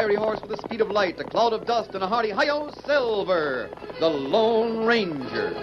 fiery horse with the speed of light, a cloud of dust, and a hearty hi-yo Silver, the Lone Ranger.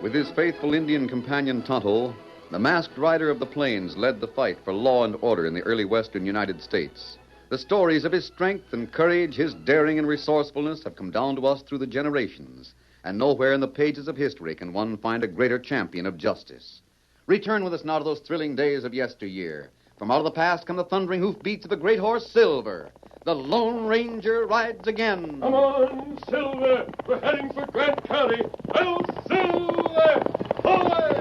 With his faithful Indian companion Tonto, the masked rider of the plains led the fight for law and order in the early western United States. The stories of his strength and courage, his daring and resourcefulness have come down to us through the generations, and nowhere in the pages of history can one find a greater champion of justice. Return with us now to those thrilling days of yesteryear. From out of the past come the thundering hoofbeats of the great horse Silver. The Lone Ranger rides again. Come on, Silver. We're heading for Grant County. I'll Silver! Away!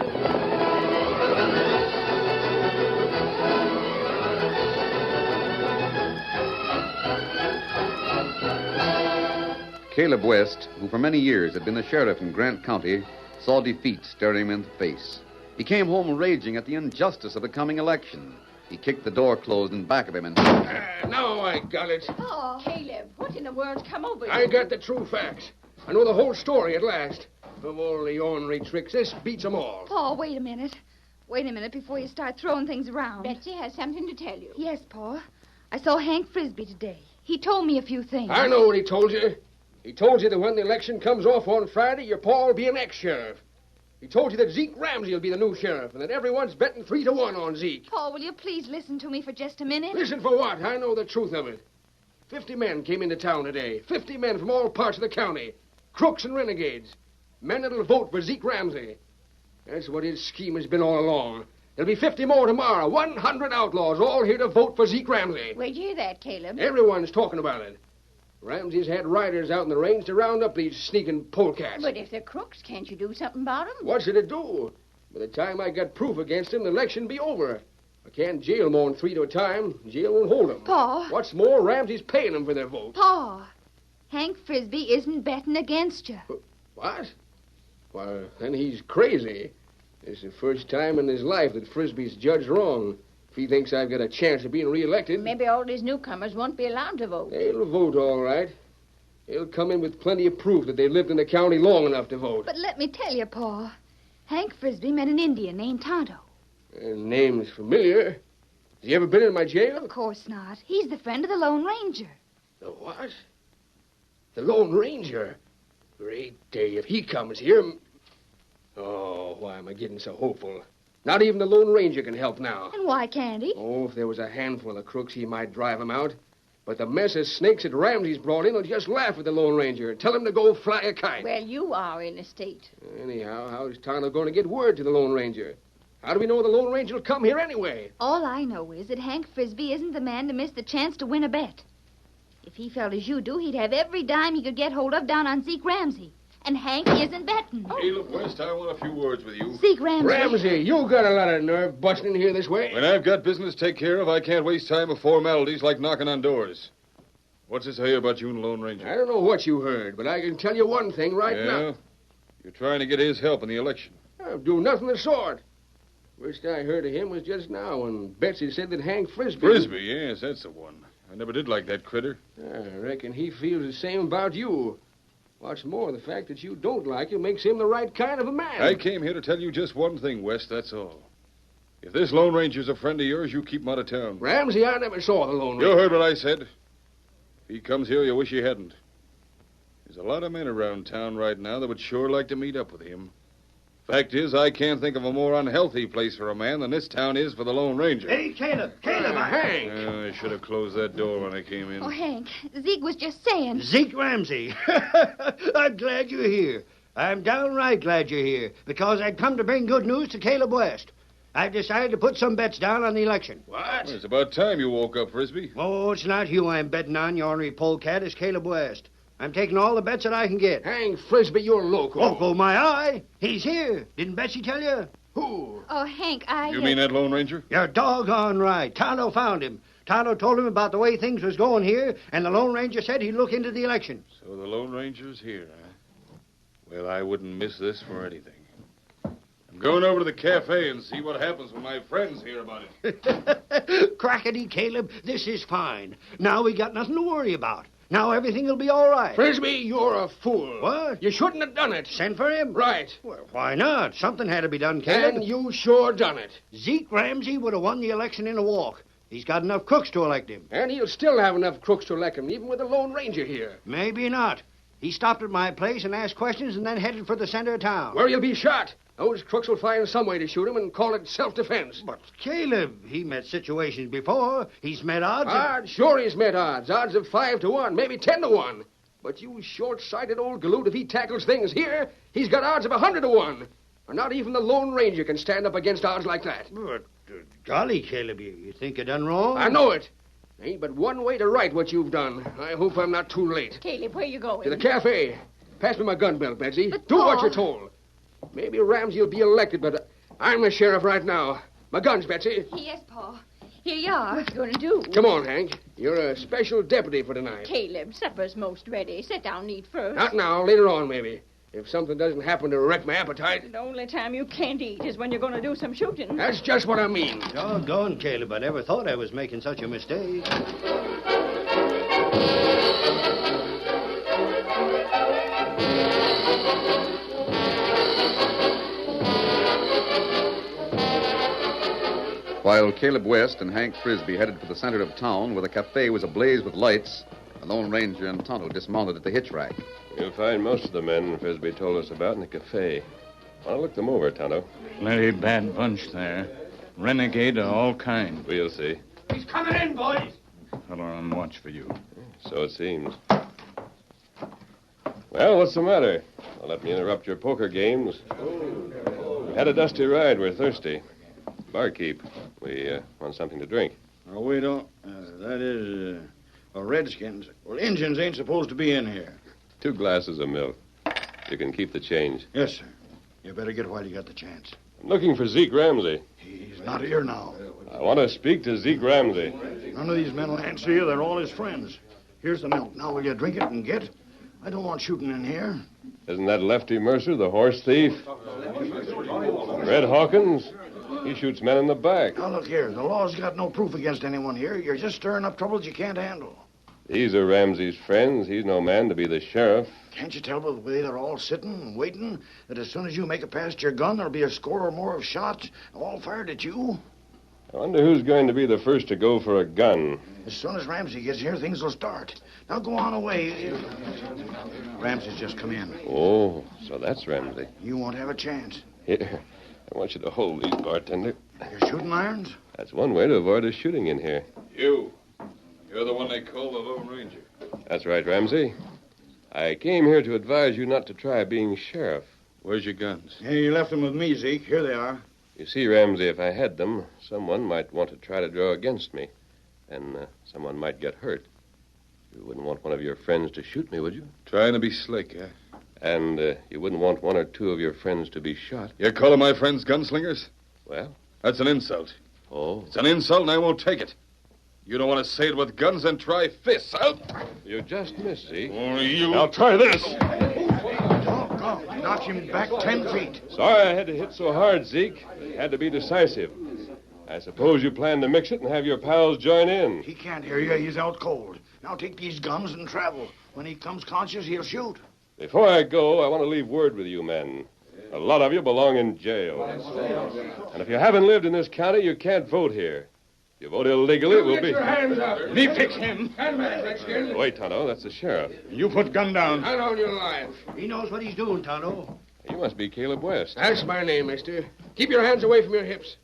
Caleb West, who for many years had been the sheriff in Grant County, saw defeat staring him in the face. He came home raging at the injustice of the coming election. He kicked the door closed in back of him and... Now I got it. Oh, Caleb, what in the world's come over you? I got the true facts. I know the whole story at last. Of all the ornery tricks, this beats them all. Paul, wait a minute. Wait a minute before you start throwing things around. Betsy has something to tell you. Yes, Paul. I saw Hank Frisbee today. He told me a few things. I know what he told you. He told you that when the election comes off on Friday, your pa will be an ex-sheriff. He told you that Zeke Ramsey will be the new sheriff and that everyone's betting 3-1 on Zeke. Paul, will you please listen to me for just a minute? Listen for what? I know the truth of it. 50 men came into town today. 50 men from all parts of the county. Crooks and renegades. Men that'll vote for Zeke Ramsey. That's what his scheme has been all along. There'll be 50 more tomorrow. 100 outlaws all here to vote for Zeke Ramsey. Where'd you hear that, Caleb? Everyone's talking about it. Ramsey's had riders out in the range to round up these sneaking polecats. But if they're crooks, can't you do something about them? What's it to do? By the time I got proof against him, the election'd be over. I can't jail more than 3 at a time. Jail won't hold them. Pa. What's more, Ramsey's paying them for their vote. Pa, Hank Frisbee isn't betting against you. What? Well, then he's crazy. It's the first time in his life that Frisbee's judged wrong. If he thinks I've got a chance of being reelected... Maybe all these newcomers won't be allowed to vote. They'll vote all right. They'll come in with plenty of proof that they lived in the county long enough to vote. But let me tell you, Pa, Hank Frisbee met an Indian named Tonto. Name's familiar. Has he ever been in my jail? Of course not. He's the friend of the Lone Ranger. The what? The Lone Ranger? Great day. If he comes here... Oh, why am I getting so hopeful? Not even the Lone Ranger can help now. And why can't he? Oh, if there was a handful of crooks, he might drive them out. But the mess of snakes that Ramsey's brought in will just laugh at the Lone Ranger and tell him to go fly a kite. Well, you are in a state. Anyhow, how's Tonto going to get word to the Lone Ranger? How do we know the Lone Ranger will come here anyway? All I know is that Hank Frisbee isn't the man to miss the chance to win a bet. If he felt as you do, he'd have every dime he could get hold of down on Zeke Ramsey. And Hank isn't betting. Caleb West, I want a few words with you. Zeke Ramsey. Ramsey, you got a lot of nerve busting in here this way. When I've got business to take care of, I can't waste time with formalities like knocking on doors. What's this I hear about you and the Lone Ranger? I don't know what you heard, but I can tell you one thing right now. You're trying to get his help in the election. I'll do nothing of the sort. First I heard of him was just now when Betsy said that Hank Frisbee... Frisbee, yes, that's the one. I never did like that critter. I reckon he feels the same about you. What's more, the fact that you don't like him makes him the right kind of a man. I came here to tell you just one thing, West, that's all. If this Lone Ranger's a friend of yours, you keep him out of town. Ramsey, I never saw the Lone Ranger. You heard what I said. If he comes here, you wish he hadn't. There's a lot of men around town right now that would sure like to meet up with him. Fact is, I can't think of a more unhealthy place for a man than this town is for the Lone Ranger. Hey, Caleb, Hank! I should have closed that door when I came in. Oh, Hank, Zeke was just saying. Zeke Ramsey. I'm glad you're here. I'm downright glad you're here, because I'd come to bring good news to Caleb West. I've decided to put some bets down on the election. What? Well, it's about time you woke up, Frisbee. Oh, it's not you I'm betting on, you ornery polecat. It's Caleb West. I'm taking all the bets that I can get. Hank Frisbee, you're loco. Loco, my eye. He's here. Didn't Betsy tell you? Who? Oh, Hank, You mean that Lone Ranger? You're doggone right. Tonto found him. Tonto told him about the way things was going here, and the Lone Ranger said he'd look into the election. So the Lone Ranger's here, huh? Well, I wouldn't miss this for anything. I'm going over to the cafe and see what happens when my friends hear about it. Crackety, Caleb, this is fine. Now we got nothing to worry about. Now everything will be all right. Frisbee, you're a fool. What? You shouldn't have done it. Send for him? Right. Well, why not? Something had to be done, Caleb. And you sure done it. Zeke Ramsey would have won the election in a walk. He's got enough crooks to elect him. And he'll still have enough crooks to elect him, even with the Lone Ranger here. Maybe not. He stopped at my place and asked questions and then headed for the center of town. Where he'll be shot. Those crooks will find some way to shoot him and call it self-defense. But Caleb, he met situations before. He's met odds. Odds? Sure he's met odds. Odds of 5 to 1, maybe 10 to 1. But you short-sighted old galoot, if he tackles things here, he's got odds of 100 to 1. And not even the Lone Ranger can stand up against odds like that. But, golly, Caleb, you think you done wrong? I know it. Ain't but one way to right what you've done. I hope I'm not too late. Caleb, where you going? To the cafe. Pass me my gun belt, Betsy. But, Do what Pa. you're told. Maybe Ramsey will be elected, but I'm the sheriff right now. My guns, Betsy. Yes, Pa. Here you are. What you going to do? Come on, Hank. You're a special deputy for tonight. Caleb, supper's most ready. Sit down and eat first. Not now, later on, maybe. If something doesn't happen to wreck my appetite. The only time you can't eat is when you're going to do some shooting. That's just what I mean. Doggone, Caleb, I never thought I was making such a mistake. While Caleb West and Hank Frisbee headed for the center of town, where the cafe was ablaze with lights, the Lone Ranger and Tonto dismounted at the hitch rack. You'll find most of the men Frisbee told us about in the cafe. Want to look them over, Tonto? Plenty bad bunch there. Renegade of all kinds. We'll see. He's coming in, boys. Fellow on watch for you. So it seems. Well, what's the matter? Don't let me interrupt your poker games. We've had a dusty ride. We're thirsty. Barkeep, we want something to drink. Oh, we don't. Redskins. Well, Indians ain't supposed to be in here. 2 glasses of milk. You can keep the change. Yes, sir. You better get while you got the chance. I'm looking for Zeke Ramsey. He's not here now. I want to speak to Zeke Ramsey. None of these men will answer you. They're all his friends. Here's the milk. Now, will you drink it and get? I don't want shooting in here. Isn't that Lefty Mercer, the horse thief? Red Hawkins? He shoots men in the back. Now, look here. The law's got no proof against anyone here. You're just stirring up troubles you can't handle. These are Ramsey's friends. He's no man to be the sheriff. Can't you tell by the way they're all sitting and waiting that as soon as you make it past your gun, there'll be a score or more of shots all fired at you? I wonder who's going to be the first to go for a gun. As soon as Ramsey gets here, things will start. Now go on away. Ramsey's just come in. Oh, so that's Ramsey. You won't have a chance. Here, I want you to hold these, bartender. Your shooting irons? That's one way to avoid us shooting in here. You're the one they call the Lone Ranger. That's right, Ramsey. I came here to advise you not to try being sheriff. Where's your guns? Hey, you left them with me, Zeke. Here they are. You see, Ramsey, if I had them, someone might want to try to draw against me. And someone might get hurt. You wouldn't want one of your friends to shoot me, would you? Trying to be slick, huh? And you wouldn't want 1 or 2 of your friends to be shot. You're calling my friends gunslingers? Well? That's an insult. Oh. It's an insult, and I won't take it. You don't want to say it with guns, then try fists. You just missed, see? Only you. Now try this. Now, knocked him back 10 feet. Sorry I had to hit so hard, Zeke. Had to be decisive. I suppose you plan to mix it and have your pals join in. He can't hear you. He's out cold. Now take these guns and travel. When he comes conscious, he'll shoot. Before I go, I want to leave word with you men. A lot of you belong in jail. And if you haven't lived in this county, you can't vote here. If you vote illegally, it will be... Get your hands up. Me fix him. Stand back, Redskin. Wait, Tonto, that's the sheriff. You put gun down. Not on your life. He knows what he's doing, Tonto. You must be Caleb West. That's my name, mister. Keep your hands away from your hips.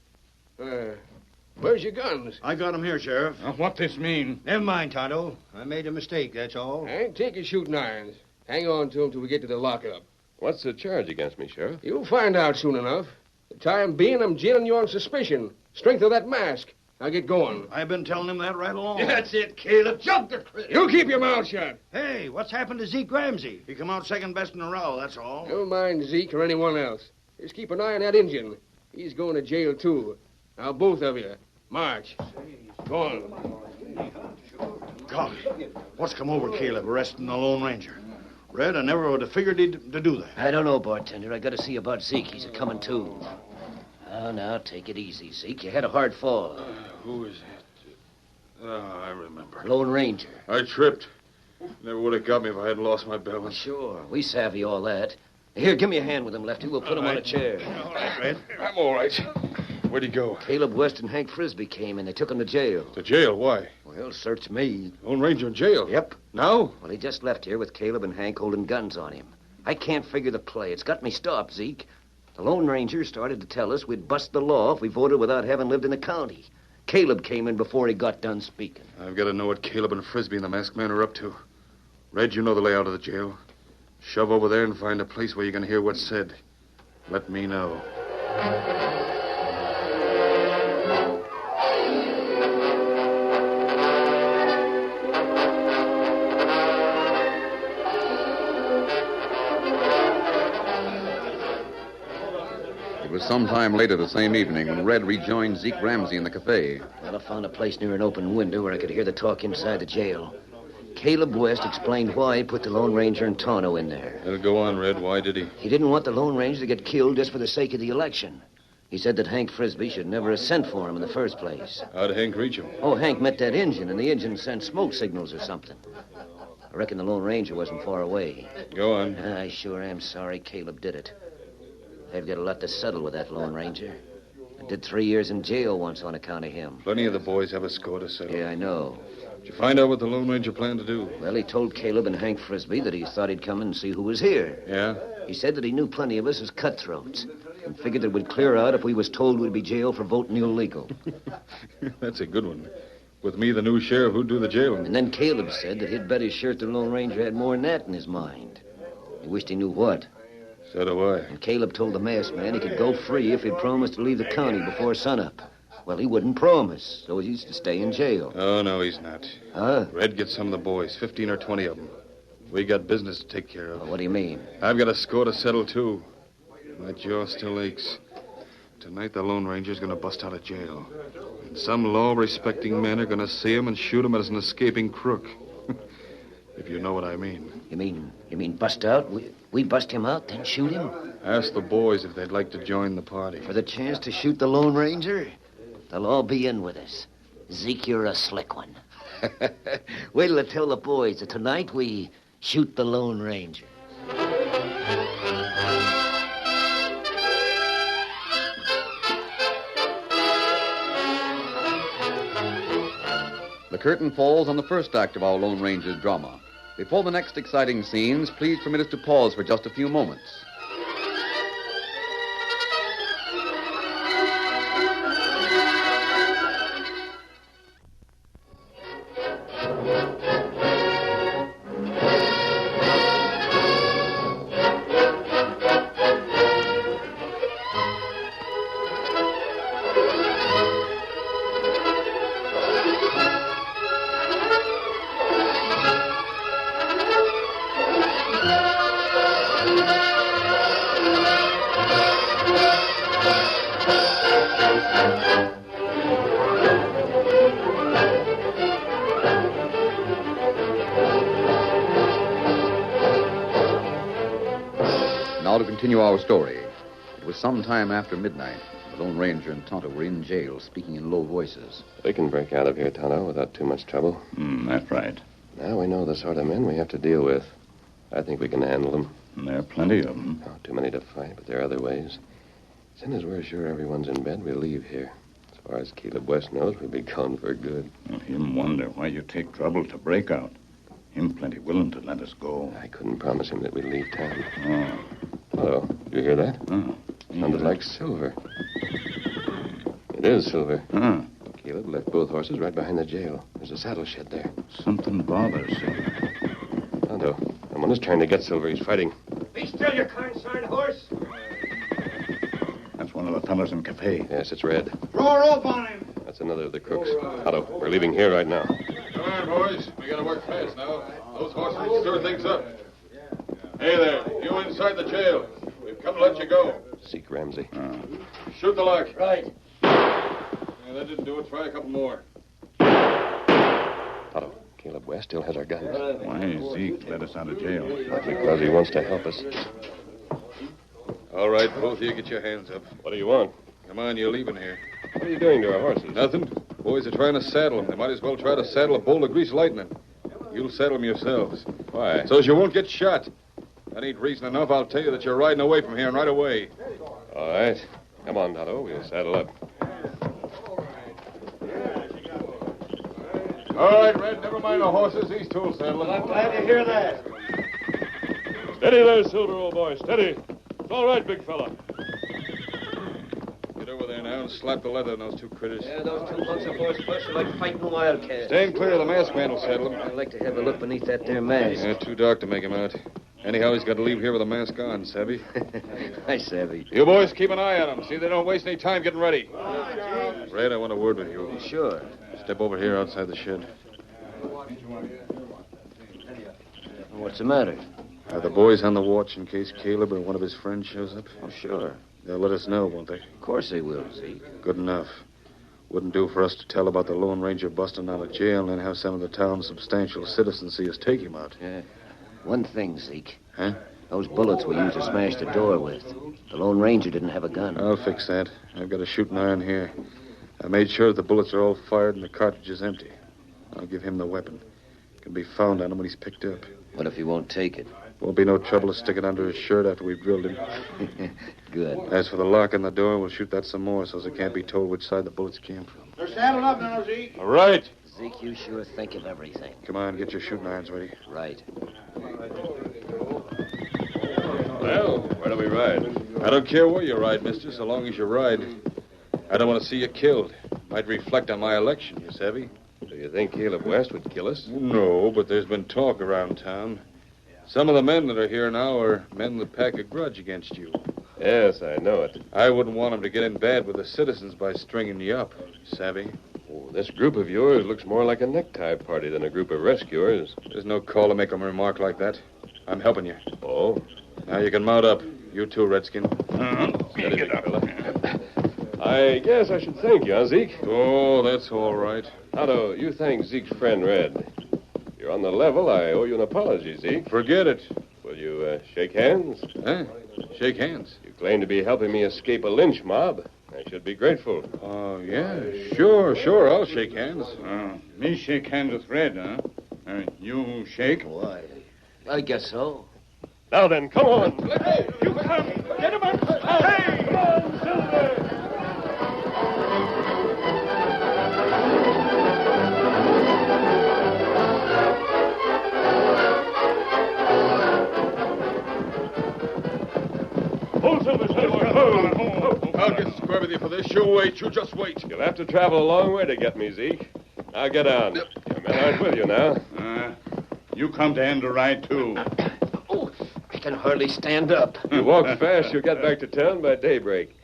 Where's your guns? I got him here, Sheriff. What this mean? Never mind, Tonto. I made a mistake, that's all. Hank, take your shooting irons. Hang on to them till we get to the lockup. What's the charge against me, Sheriff? You'll find out soon enough. The time being, I'm jailing you on suspicion. Strength of that mask. Now get going. I've been telling him that right along. That's it, Caleb. Jump the critter. You keep your mouth shut. Hey, what's happened to Zeke Ramsey? He come out second best in a row, that's all. Never mind Zeke or anyone else. Just keep an eye on that Injun. He's going to jail, too. Now, both of you, march. Go on. God, what's come over Caleb arresting the Lone Ranger? Red, I never would have figured he'd to do that. I don't know, bartender. I got to see about Zeke. He's a-coming, too. Oh, now, take it easy, Zeke. You had a hard fall. Who is it? Oh, I remember. Lone Ranger. I tripped. Never would have got me if I hadn't lost my balance. Sure. We savvy all that. Here, give me a hand with him, Lefty. We'll put him on a chair. All right, Red. I'm all right. Where'd he go? Caleb West and Hank Frisbee came, and they took him to jail. To jail? Why? Well, search me. Lone Ranger in jail? Yep. Now? Well, he just left here with Caleb and Hank holding guns on him. I can't figure the play. It's got me stopped, Zeke. The Lone Ranger started to tell us we'd bust the law if we voted without having lived in the county. Caleb came in before he got done speaking. I've got to know what Caleb and Frisbee and the masked man are up to. Red, you know the layout of the jail. Shove over there and find a place where you can hear what's said. Let me know. It was sometime later the same evening when Red rejoined Zeke Ramsey in the cafe. Well, I found a place near an open window where I could hear the talk inside the jail. Caleb West explained why he put the Lone Ranger and Tonto in there. Go on, Red. Why did he? He didn't want the Lone Ranger to get killed just for the sake of the election. He said that Hank Frisbee should never have sent for him in the first place. How'd Hank reach him? Oh, Hank met that Injun, and the Injun sent smoke signals or something. I reckon the Lone Ranger wasn't far away. Go on. I sure am sorry Caleb did it. They've got a lot to settle with that Lone Ranger. I did 3 years in jail once on account of him. Plenty of the boys have a score to settle. Yeah, I know. Did you find out what the Lone Ranger planned to do? Well, he told Caleb and Hank Frisbee that he thought he'd come and see who was here. Yeah? He said that he knew plenty of us as cutthroats and figured that we'd clear out if we was told we'd be jailed for voting illegal. That's a good one. With me, the new sheriff, who'd do the jailing? And then Caleb said that he'd bet his shirt the Lone Ranger had more than that in his mind. He wished he knew what. So do I. And Caleb told the masked man he could go free if he'd promised to leave the county before sunup. Well, he wouldn't promise, so he's to stay in jail. Oh, no, he's not. Huh? Red gets some of the boys, 15 or 20 of them. We got business to take care of. Well, what do you mean? I've got a score to settle, too. My jaw still aches. Tonight, the Lone Ranger's going to bust out of jail. And some law-respecting men are going to see him and shoot him as an escaping crook. If you know what I mean. You mean bust out? We bust him out, then shoot him? Ask the boys if they'd like to join the party. For the chance to shoot the Lone Ranger? They'll all be in with us. Zeke, you're a slick one. Wait till I tell the boys that tonight we shoot the Lone Ranger. The curtain falls on the first act of our Lone Ranger's drama. Before the next exciting scenes, please permit us to pause for just a few moments. to continue our story. It was some time after midnight. The Lone Ranger and Tonto were in jail, speaking in low voices. We can break out of here, Tonto, without too much trouble. That's right. Now we know the sort of men we have to deal with. I think we can handle them. There are plenty of them. Oh, too many to fight, but there are other ways. As soon as we're sure everyone's in bed, we'll leave here. As far as Caleb West knows, we'll be gone for good. Well, him wonder why you take trouble to break out. Him plenty willing to let us go. I couldn't promise him that we'd leave town. Oh. Hello, you hear that? Oh. Sounded like silver. It is silver. Oh. Caleb left both horses right behind the jail. There's a saddle shed there. Something bothers him. Tonto, someone is trying to get Silver. He's fighting. Be still, you consarned horse. That's one of the fellows in cafe. Yes, it's Red. Throw a rope on him. That's another of the crooks. Tonto, we're leaving here right now. Come on, boys. We gotta work fast now. Those horses will stir things up. Hey there, you inside the jail. We've come to let you go. Seek Ramsey. Shoot the lock. Right. Yeah, that didn't do it. Try a couple more. Tonto, Caleb West still has our guns. Why Zeke let us out of jail? Because he wants to help us. All right, both of you get your hands up. What do you want? Come on, you're leaving here. What are you doing to our horses? Nothing. Boys are trying to saddle them. They might as well try to saddle a bolt of grease lightning. You'll saddle them yourselves. Why? So as you won't get shot. That ain't reason enough. I'll tell you that you're riding away from here and right away. All right. Come on, Tonto. We'll saddle up. All right, Red. Never mind the horses. These two will saddle them. I'm glad to hear that. Steady there, Silver, old boy. Steady. It's all right, big fella. Get over there now and slap the leather on those two critters. Yeah, those two bunks of horse flesh are like fighting wildcats. Stand clear of the masked man will saddle them. I'd like to have a look beneath that there mask. Yeah, too dark to make him out. Anyhow, he's got to leave here with a mask on, savvy? I savvy. You boys keep an eye on him. See they don't waste any time getting ready. Red, I want a word with you. Sure. Step over here outside the shed. What's the matter? Are the boys on the watch in case Caleb or one of his friends shows up? Oh, sure. They'll let us know, won't they? Of course they will, Zeke. Good enough. Wouldn't do for us to tell about the Lone Ranger busting out of jail and then have some of the town's substantial citizens see us take him out. Yeah. One thing, Zeke. Huh? Those bullets we used to smash the door with. The Lone Ranger didn't have a gun. I'll fix that. I've got a shooting iron here. I made sure the bullets are all fired and the cartridge is empty. I'll give him the weapon. It can be found on him when he's picked up. What if he won't take it? Won't be no trouble to stick it under his shirt after we've drilled him. Good. As for the lock on the door, we'll shoot that some more so it can't be told which side the bullets came from. They're saddled up now, Zeke. All right. Zeke, you sure think of everything. Come on, get your shooting irons ready. Right. Well, where do we ride? I don't care where you ride, mister, so long as you ride. I don't want to see you killed. Might reflect on my election, you savvy? Do you think Caleb West would kill us? No, but there's been talk around town. Some of the men that are here now are men that pack a grudge against you. Yes, I know it. I wouldn't want them to get in bad with the citizens by stringing you up, savvy? Oh, this group of yours looks more like a necktie party than a group of rescuers. There's no call to make a remark like that. I'm helping you. Oh? Now you can mount up. You too, Redskin. Steady, big fella. I guess I should thank you, huh, Zeke? Oh, that's all right. Tonto, you thank Zeke's friend, Red. You're on the level. I owe you an apology, Zeke. Forget it. Will you shake hands? Huh? Shake hands. You claim to be helping me escape a lynch mob. I should be grateful. Oh, yeah. Sure. I'll shake hands. Me shake hands with Red, huh? You shake? Why? I guess so. Now then, come on. You come. Get him up. Hey! Come on, Silver! Hold Silver, I'll get square with you for this. You wait. You just wait. You'll have to travel a long way to get me, Zeke. Now get on. Your men aren't with you now. You come to end the ride, too. Oh, I can hardly stand up. You walk fast, you'll get back to town by daybreak.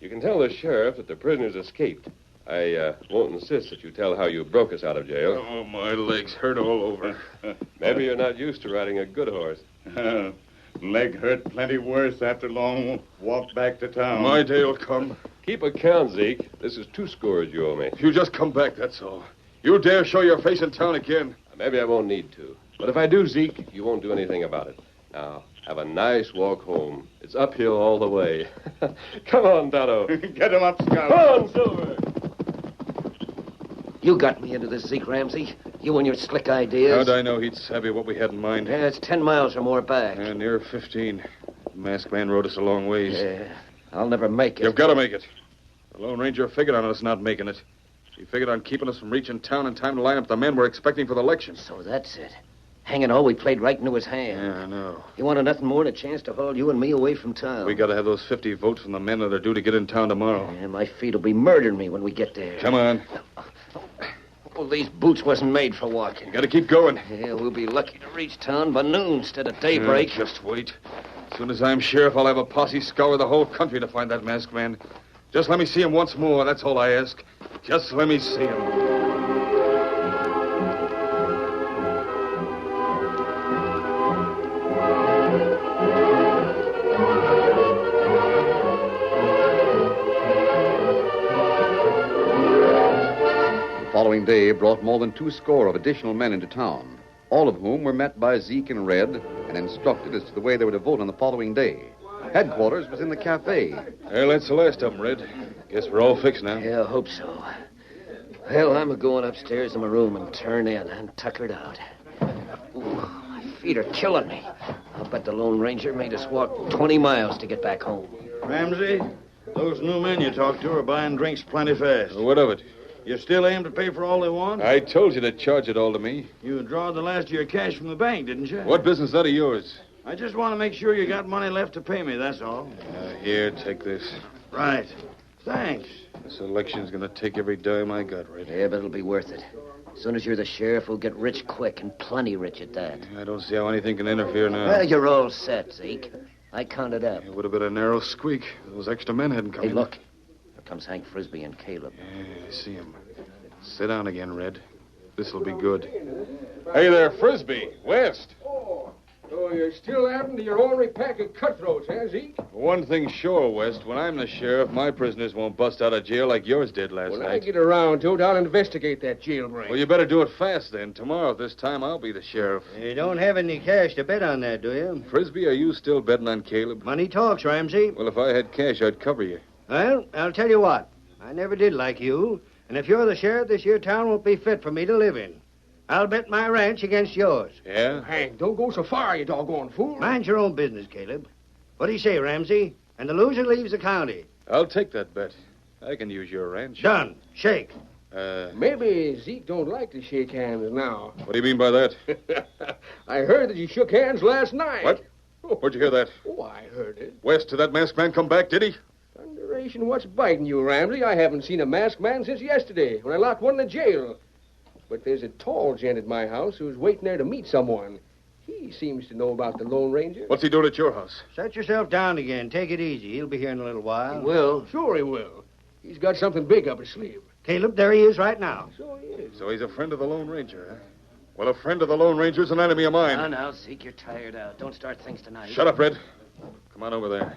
You can tell the sheriff that the prisoners escaped. I won't insist that you tell how you broke us out of jail. Oh, my legs hurt all over. Maybe you're not used to riding a good horse. Leg hurt plenty worse after long walk back to town. My day'll come. Keep account, Zeke. This is 2 scores you owe me. You just come back, that's all. You dare show your face in town again. Maybe I won't need to. But if I do, Zeke, you won't do anything about it. Now, Have a nice walk home. It's uphill all the way. Come on, Tonto. Get him up, Scout. Come on, Silver. You got me into this, Zeke Ramsey. You and your slick ideas. How'd I know he'd savvy what we had in mind? Yeah, it's 10 miles or more back. Near 15. The masked man rode us a long ways. Yeah, I'll never make it. You've got to make it. The Lone Ranger figured on us not making it. He figured on keeping us from reaching town in time to line up the men we're expecting for the election. So that's it. Hanging all, we played right into his hand. Yeah, I know. He wanted nothing more than a chance to haul you and me away from town. We got to have those 50 votes from the men that are due to get in town tomorrow. Yeah, my feet will be murdering me when we get there. Come on. Well, these boots wasn't made for walking. You got to keep going. Yeah, we'll be lucky to reach town by noon instead of daybreak. Just wait. As soon as I'm sheriff, I'll have a posse scour the whole country to find that masked man. Just let me see him once more. That's all I ask. Just let me see him. The following day brought more than 2 score of additional men into town, all of whom were met by Zeke and Red and instructed as to the way they were to vote on the following day. Headquarters was in the cafe. Well, that's the last of them, Red. Guess we're all fixed now. Yeah, I hope so. Well, I'm going upstairs to my room and turn in and tuckered out. Ooh, my feet are killing me. I'll bet the Lone Ranger made us walk 20 miles to get back home. Ramsey, those new men you talked to are buying drinks plenty fast. What of it? You still aim to pay for all they want? I told you to charge it all to me. You drawed the last of your cash from the bank, didn't you? What business is that of yours? I just want to make sure you got money left to pay me, that's all. Here, take this. Right. Thanks. This election's gonna take every dime I got, Red. Yeah, but it'll be worth it. As soon as you're the sheriff, we'll get rich quick, and plenty rich at that. I don't see how anything can interfere now. Well, you're all set, Zeke. I counted up. It would have been a narrow squeak if those extra men hadn't come Hey, in. look. Here comes Hank Frisbee and Caleb. Yeah, I see him. Sit down again, Red. This'll be good. Hey there, Frisbee. West. So you're still adding to your ornery pack of cutthroats, eh, Zeke? One thing's sure, West. When I'm the sheriff, my prisoners won't bust out of jail like yours did last When night. I get around to it, I'll investigate that jailbreak. Well, you better do it fast, then. Tomorrow at this time, I'll be the sheriff. You don't have any cash to bet on that, do you? Frisbee, are you still betting on Caleb? Money talks, Ramsey. Well, if I had cash, I'd cover you. Well, I'll tell you what. I never did like you. And if you're the sheriff, this here town won't be fit for me to live in. I'll bet my ranch against yours. Yeah? Hank, don't go so far, you doggone fool. Mind your own business, Caleb. What do you say, Ramsey? And the loser leaves the county. I'll take that bet. I can use your ranch. Done. Shake. Maybe Zeke don't like to shake hands now. What do you mean by that? I heard that you shook hands last night. What? Where'd you hear that? Oh, I heard it. West, did that masked man come back, did he? Thunderation, what's biting you, Ramsey? I haven't seen a masked man since yesterday, when I locked one in the jail. But there's a tall gent at my house who's waiting there to meet someone. He seems to know about the Lone Ranger. What's he doing at your house? Set yourself down again. Take it easy. He'll be here in a little while. He will. Sure he will. He's got something big up his sleeve. Caleb, there he is right now. So he is. So he's a friend of the Lone Ranger, huh? Well, a friend of the Lone Ranger's an enemy of mine. Now, Zeke, you're tired out. Don't start things tonight. Shut up, Red. Come on over there.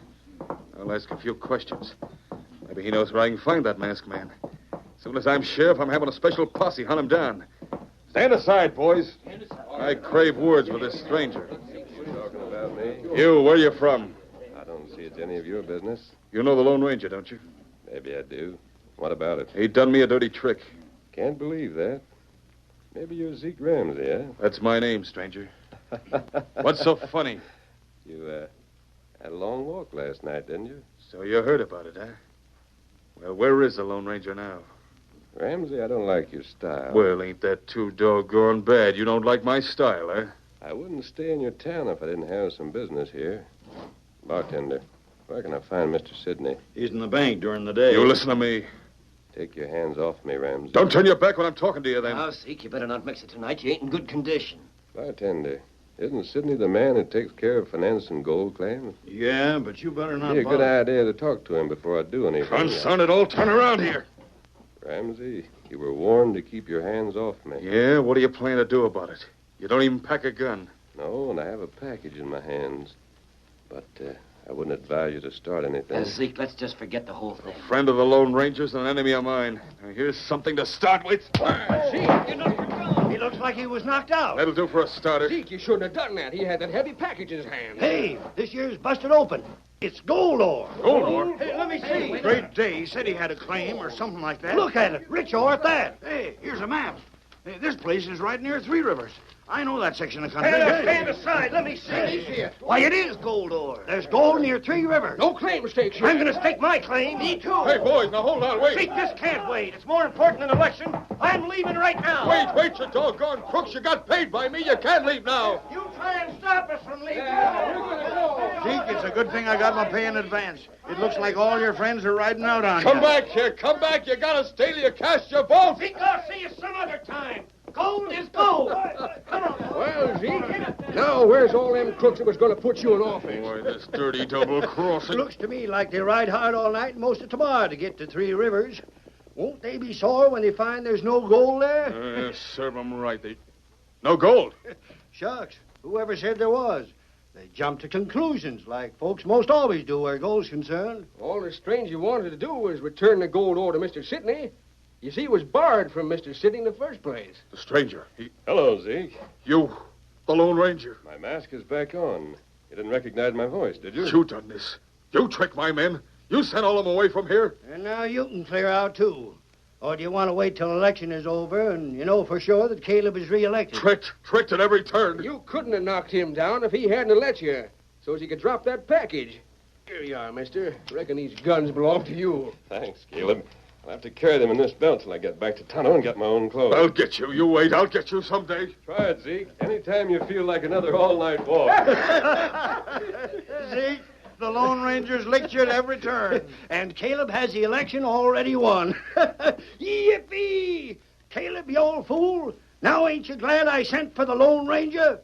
I'll ask a few questions. Maybe he knows where I can find that masked man. As soon as I'm sheriff, I'm having a special posse hunt him down. Stand aside, boys. I crave words with this stranger. You talking about me? You, where you from? I don't see it's any of your business. You know the Lone Ranger, don't you? Maybe I do. What about it? He done me a dirty trick. Can't believe that. Maybe you're Zeke Ramsey, eh? That's my name, stranger. What's so funny? You, had a long walk last night, didn't you? So you heard about it, huh? Well, where is the Lone Ranger now? Ramsey, I don't like your style. Well, ain't that too doggone bad? You don't like my style, eh? I wouldn't stay in your town if I didn't have some business here. Bartender, where can I find Mr. Sidney? He's in the bank during the day. You listen to me. Take your hands off me, Ramsey. Don't turn your back when I'm talking to you, then. Now, Zeke, you better not mix it tonight. You ain't in good condition. Bartender, isn't Sidney the man who takes care of finance and gold claims? Yeah, but you better not Be a good bother. idea to talk to him before I do anything. Confound it all, turn around here. Ramsey, you were warned to keep your hands off me. Yeah, what do you plan to do about it? You don't even pack a gun. No, and I have a package in my hands. But I wouldn't advise you to start anything. Zeke, let's just forget the whole thing. Friend of the Lone Ranger's and an enemy of mine. Now, here's something to start with. Zeke, you're not for gun. He looks like he was knocked out. That'll do for a starter. Zeke, you shouldn't have done that. He had that heavy package in his hand. Hey, this year's busted open. It's gold ore. Gold ore? Hey, let me see. Great day. He said he had a claim or something like that. Look at it. Rich ore at that. Hey, here's a map. Hey, this place is right near Three Rivers. I know that section of country. Stand aside. Let me see. Why, it is gold ore. There's gold near Three Rivers. No claim stakes, Sheriff. I'm going to stake my claim. Me too. Hey, boys, now hold on, wait. Zeke, this can't wait. It's more important than election. I'm leaving right now. Wait, you doggone crooks. You got paid by me. You can't leave now. You try and stop us from leaving. Zeke, it's a good thing I got my pay in advance. It looks like all your friends are riding out on Come you. back here. Come back. You gotta stay till you cast your vote. Zeke, I'll see you some other time. Gold is gold. Come on. Well, Zeke, now where's all them crooks that was going to put you in office? Boy, this dirty double-crossing. Looks to me like they ride hard all night and most of tomorrow to get to Three Rivers. Won't they be sore when they find there's no gold there? Serve them right. No gold. Shucks, whoever said there was? They jump to conclusions like folks most always do where gold's concerned. All the stranger wanted to do was return the gold ore to Mr. Sidney. You see, it was borrowed from Mr. Sidney in the first place. The stranger. Hello, Zeke. You, the Lone Ranger. My mask is back on. You didn't recognize my voice, did you? You done this. You tricked my men. You sent all of them away from here. And now you can clear out, too. Or do you want to wait till election is over and you know for sure that Caleb is reelected? Tricked at every turn. You couldn't have knocked him down if he hadn't let you, so as he could drop that package. Here you are, mister. Reckon these guns belong to you. Thanks, Caleb. I'll have to carry them in this belt till I get back to Tonto and get my own clothes. I'll get you. You wait. I'll get you someday. Try it, Zeke. Anytime you feel like another all-night walk. Zeke, the Lone Ranger's licked you at every turn. And Caleb has the election already won. Yippee! Caleb, you old fool. Now ain't you glad I sent for the Lone Ranger?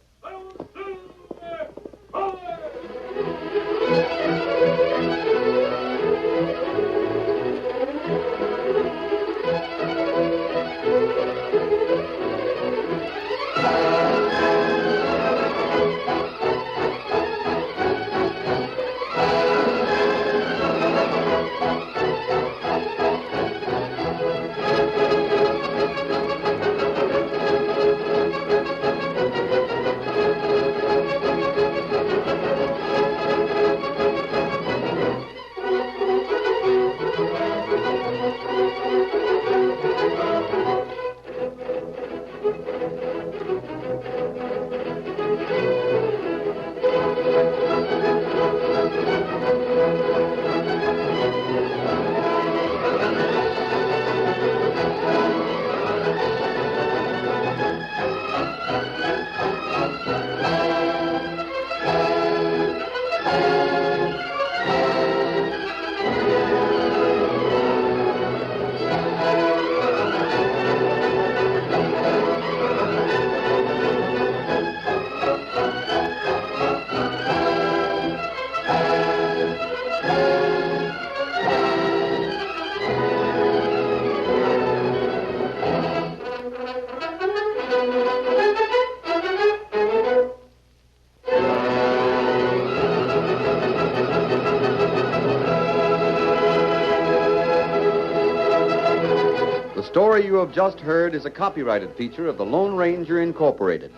The story you have just heard is a copyrighted feature of the Lone Ranger Incorporated.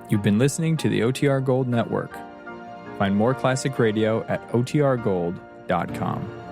You've been listening to the OTR Gold Network. Find more classic radio at otrgold.com.